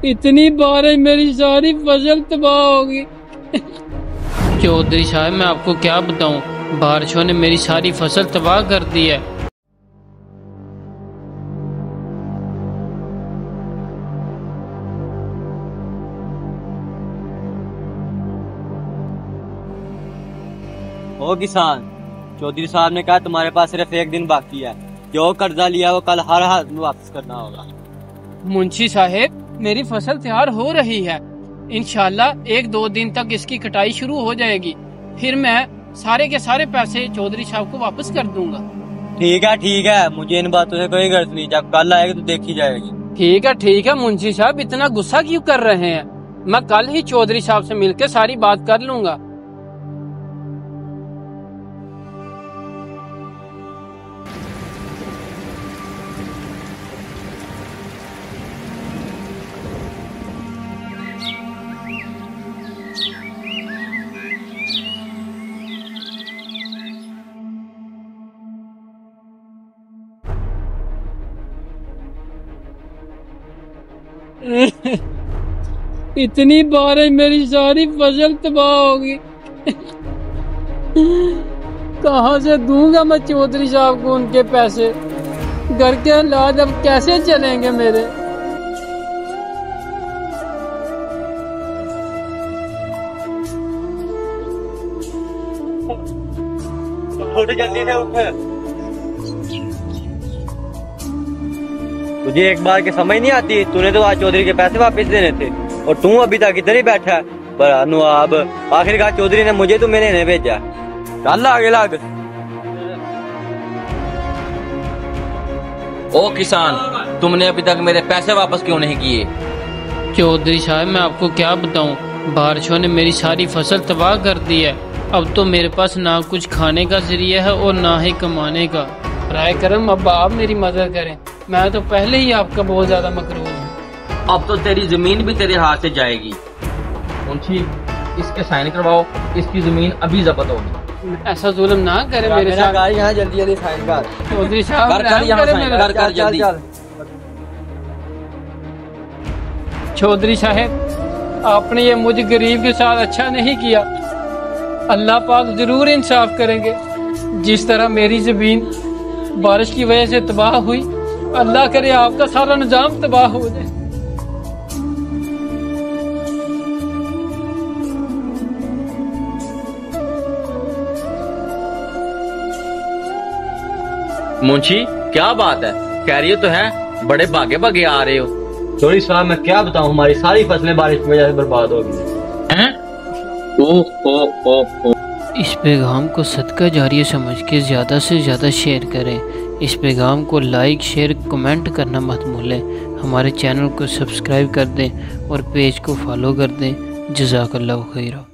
इतनी बारिश मेरी सारी फसल तबाह होगी। चौधरी साहब मैं आपको क्या बताऊं, बारिशों ने मेरी सारी फसल तबाह कर दी है। ओ किसान, चौधरी साहब ने कहा तुम्हारे पास सिर्फ एक दिन बाकी है। जो कर्जा लिया वो कल हर हाल में वापस करना होगा। मुंशी साहब मेरी फसल तैयार हो रही है, इंशाल्लाह 1-2 दिन तक इसकी कटाई शुरू हो जाएगी, फिर मैं सारे के सारे पैसे चौधरी साहब को वापस कर दूंगा। ठीक है, मुझे इन बातों से कोई गर्ज नहीं, जब कल आएगी तो देखी जाएगी। ठीक है मुंशी साहब, इतना गुस्सा क्यों कर रहे हैं? मैं कल ही चौधरी साहब से मिलकर सारी बात कर लूंगा। इतनी बारिश मेरी सारी फसल तबाह होगी। कहाँ से दूंगा मैं चौधरी साहब को उनके पैसे? घर के हालात अब कैसे चलेंगे मेरे? थोड़ी जल्दी से उठ। तुझे एक बार की समझ नहीं आती? तूने तो आज चौधरी के पैसे वापस देने थे और तू अभी तक इधर ही बैठा है। पर अनुआब, आखिरकार चौधरी ने मुझे तो मैंने नहीं भेजा। चल आगे लग। ओ किसान, तुमने अभी तक मेरे पैसे वापस क्यों नहीं किए? चौधरी साहब मैं आपको क्या बताऊं, बारिशों ने मेरी सारी फसल तबाह कर दी है। अब तो मेरे पास ना कुछ खाने का जरिया है और ना ही कमाने का। राय करम अब आप मेरी मदद करें, मैं तो पहले ही आपका बहुत ज्यादा मकरूज हूँ। अब तो तेरी जमीन भी तेरे हाथ से जाएगी। मुंशी, इसके साइन करवाओ, इसकी जमीन अभी जब्त होगी। ऐसा जुल्म ना करे मेरे साथ। यहाँ जल्दी साइन कर। चौधरी साहब कर जल्दी। चौधरी साहब आपने ये मुझे गरीब के साथ अच्छा नहीं किया। अल्लाह पाक जरूर इंसाफ करेंगे। जिस तरह मेरी जमीन बारिश की वजह से तबाह हुई, अल्लाह करे आपका सारा निजाम तबाह हो जाए। मुंशी, क्या बात है? खैरियत तो है? बड़े भागे भागे आ रहे हो। चौधरी साहब मैं क्या बताऊं, हमारी सारी फसलें बारिश की वजह से बर्बाद हो गई हैं। ओ। इस पैगाम को सदका जारिया समझ के ज़्यादा से ज़्यादा शेयर करें। इस पैगाम को लाइक, शेयर, कमेंट करना मत भूलें। हमारे चैनल को सब्सक्राइब कर दें और पेज को फॉलो कर दें। जज़ाकल्लाहु खैरा।